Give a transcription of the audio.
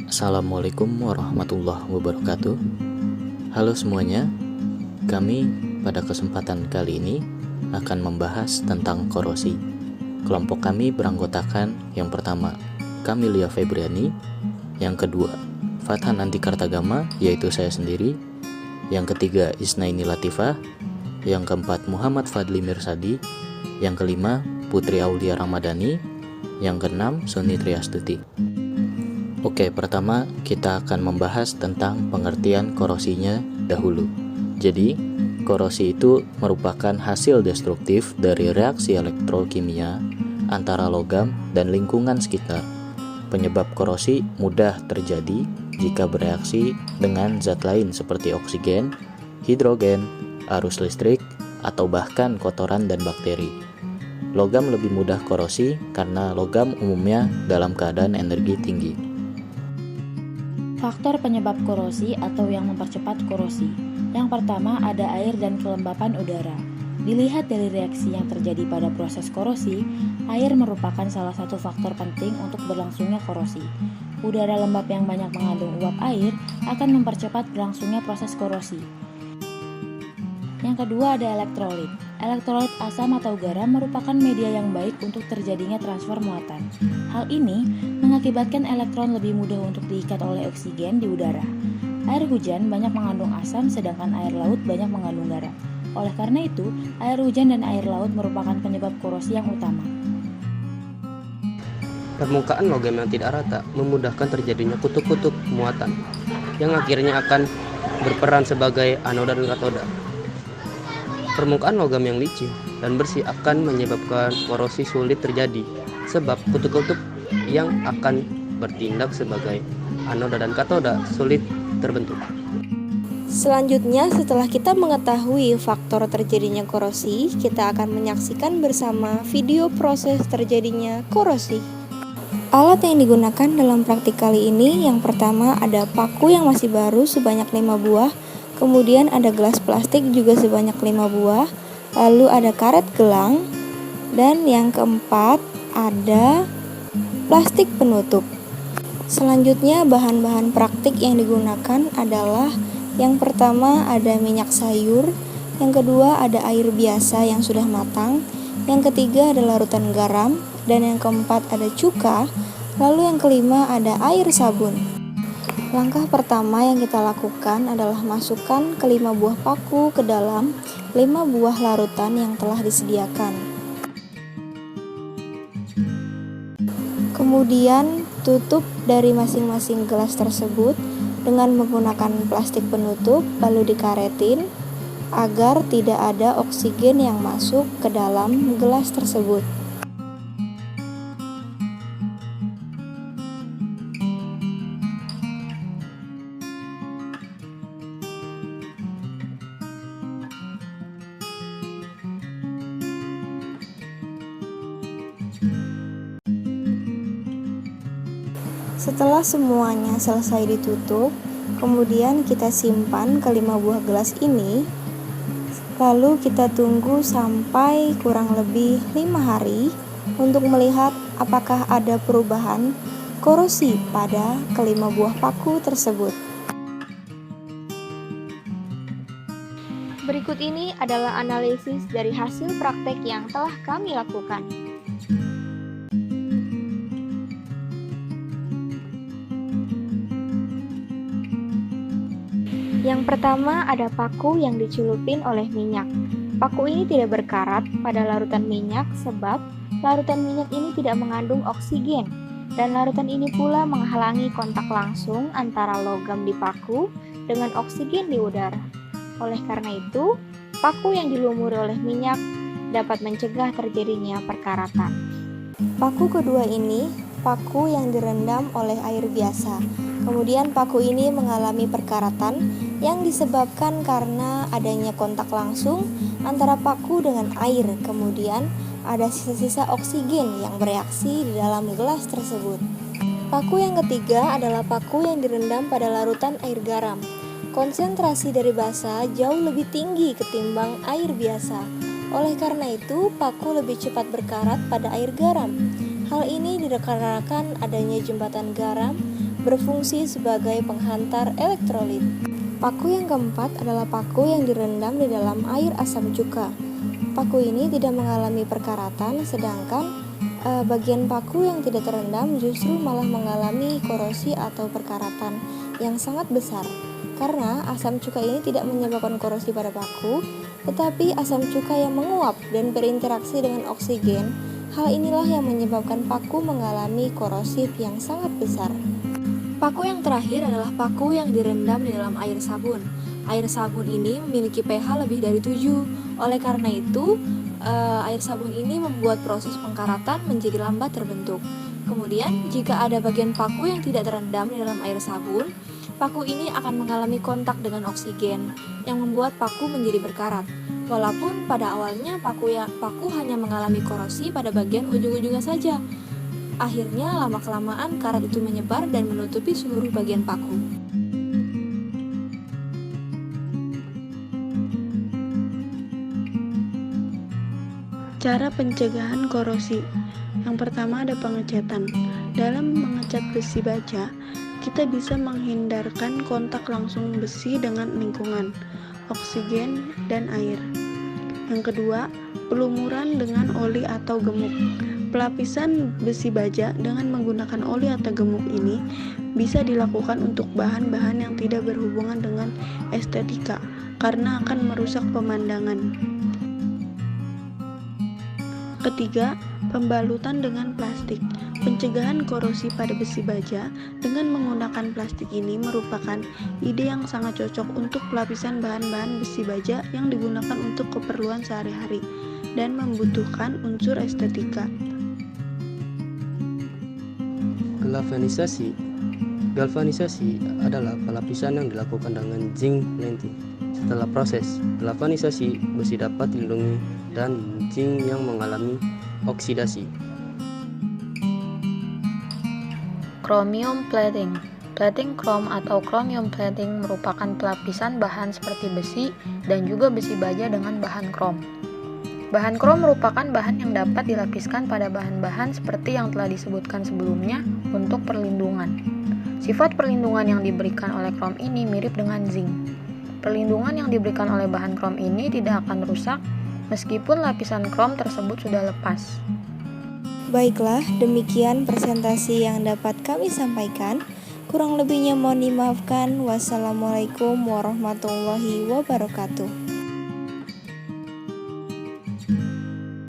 Assalamualaikum warahmatullahi wabarakatuh. Halo semuanya, kami pada kesempatan kali ini akan membahas tentang korosi. Kelompok kami beranggotakan yang pertama Kamilia Febriani, yang kedua Fathan Antikartagama yaitu saya sendiri, yang ketiga Isnaini Latifah, yang keempat Muhammad Fadli Mirsadi, yang kelima Putri Aulia Ramadhani, yang keenam Suni Triastuti. Oke, pertama kita akan membahas tentang pengertian korosinya dahulu. Jadi, korosi itu merupakan hasil destruktif dari reaksi elektrokimia antara logam dan lingkungan sekitar. Penyebab korosi mudah terjadi jika bereaksi dengan zat lain seperti oksigen, hidrogen, arus listrik, atau bahkan kotoran dan bakteri. Logam lebih mudah korosi karena logam umumnya dalam keadaan energi tinggi. Faktor penyebab korosi atau yang mempercepat korosi. Yang pertama ada air dan kelembapan udara. Dilihat dari reaksi yang terjadi pada proses korosi, air merupakan salah satu faktor penting untuk berlangsungnya korosi. Udara lembab yang banyak mengandung uap air akan mempercepat berlangsungnya proses korosi. Yang kedua ada elektrolit. Elektrolit asam atau garam merupakan media yang baik untuk terjadinya transfer muatan. Hal ini mengakibatkan elektron lebih mudah untuk diikat oleh oksigen di udara. Air hujan banyak mengandung asam sedangkan air laut banyak mengandung garam. Oleh karena itu, air hujan dan air laut merupakan penyebab korosi yang utama. Permukaan logam yang tidak rata memudahkan terjadinya kutub-kutub muatan yang akhirnya akan berperan sebagai anoda dan katoda. Permukaan logam yang licin dan bersih akan menyebabkan korosi sulit terjadi sebab kutub-kutub yang akan bertindak sebagai anoda dan katoda sulit terbentuk. Selanjutnya, setelah kita mengetahui faktor terjadinya korosi, kita akan menyaksikan bersama video proses terjadinya korosi. Alat yang digunakan dalam praktik kali ini, yang pertama ada paku yang masih baru sebanyak 5 buah, kemudian ada gelas plastik juga sebanyak 5 buah, lalu ada karet gelang, dan yang keempat ada plastik penutup. Selanjutnya bahan-bahan praktik yang digunakan adalah yang pertama ada minyak sayur, yang kedua ada air biasa yang sudah matang, yang ketiga ada larutan garam, dan yang keempat ada cuka, lalu yang kelima ada air sabun. Langkah pertama yang kita lakukan adalah masukkan kelima buah paku ke dalam 5 buah larutan yang telah disediakan. Kemudian tutup dari masing-masing gelas tersebut dengan menggunakan plastik penutup lalu dikaretin agar tidak ada oksigen yang masuk ke dalam gelas tersebut. Setelah semuanya selesai ditutup, kemudian kita simpan kelima buah gelas ini, lalu kita tunggu sampai kurang lebih 5 hari untuk melihat apakah ada perubahan korosi pada kelima buah paku tersebut. Berikut ini adalah analisis dari hasil praktek yang telah kami lakukan. Yang pertama ada paku yang dicelupin oleh minyak. Paku ini tidak berkarat pada larutan minyak sebab larutan minyak ini tidak mengandung oksigen dan larutan ini pula menghalangi kontak langsung antara logam di paku dengan oksigen di udara. Oleh karena itu, paku yang dilumuri oleh minyak dapat mencegah terjadinya perkaratan. Paku kedua ini paku yang direndam oleh air biasa. Kemudian paku ini mengalami perkaratan yang disebabkan karena adanya kontak langsung antara paku dengan air. Kemudian ada sisa-sisa oksigen yang bereaksi di dalam gelas tersebut. Paku yang ketiga adalah paku yang direndam pada larutan air garam. Konsentrasi dari basa jauh lebih tinggi ketimbang air biasa. Oleh karena itu, paku lebih cepat berkarat pada air garam. Hal ini dikarenakan adanya jembatan garam berfungsi sebagai penghantar elektrolit. Paku yang keempat adalah paku yang direndam di dalam air asam cuka. Paku ini tidak mengalami perkaratan, sedangkan bagian paku yang tidak terendam justru malah mengalami korosi atau perkaratan yang sangat besar. Karena asam cuka ini tidak menyebabkan korosi pada paku, tetapi asam cuka yang menguap dan berinteraksi dengan oksigen. Hal inilah yang menyebabkan paku mengalami korosif yang sangat besar. Paku yang terakhir adalah paku yang direndam di dalam air sabun. Air sabun ini memiliki pH lebih dari 7. Oleh karena itu, air sabun ini membuat proses pengkaratan menjadi lambat terbentuk. Kemudian, jika ada bagian paku yang tidak terendam di dalam air sabun, paku ini akan mengalami kontak dengan oksigen yang membuat paku menjadi berkarat. Walaupun pada awalnya paku hanya mengalami korosi pada bagian ujung-ujungnya saja. Akhirnya lama-kelamaan karat itu menyebar dan menutupi seluruh bagian paku. Cara pencegahan korosi. Yang pertama ada pengecatan. Dalam mengecat besi baja, kita bisa menghindarkan kontak langsung besi dengan lingkungan, oksigen, dan air. Yang kedua, pelumuran dengan oli atau gemuk. Pelapisan besi baja dengan menggunakan oli atau gemuk ini bisa dilakukan untuk bahan-bahan yang tidak berhubungan dengan estetika karena akan merusak pemandangan. Ketiga, pembalutan dengan plastik. Pencegahan korosi pada besi baja dengan menggunakan plastik ini merupakan ide yang sangat cocok untuk pelapisan bahan-bahan besi baja yang digunakan untuk keperluan sehari-hari dan membutuhkan unsur estetika. Galvanisasi adalah pelapisan yang dilakukan dengan zinc plating. Setelah proses galvanisasi, besi dapat dilindungi dan zinc yang mengalami oksidasi. Chromium plating. Plating krom atau chromium plating merupakan pelapisan bahan seperti besi dan juga besi baja dengan bahan krom. Bahan krom merupakan bahan yang dapat dilapiskan pada bahan-bahan seperti yang telah disebutkan sebelumnya untuk perlindungan. Sifat perlindungan yang diberikan oleh krom ini mirip dengan zinc. Perlindungan yang diberikan oleh bahan krom ini tidak akan rusak meskipun lapisan krom tersebut sudah lepas. Baiklah, demikian presentasi yang dapat kami sampaikan. Kurang lebihnya mohon dimaafkan. Wassalamualaikum warahmatullahi wabarakatuh.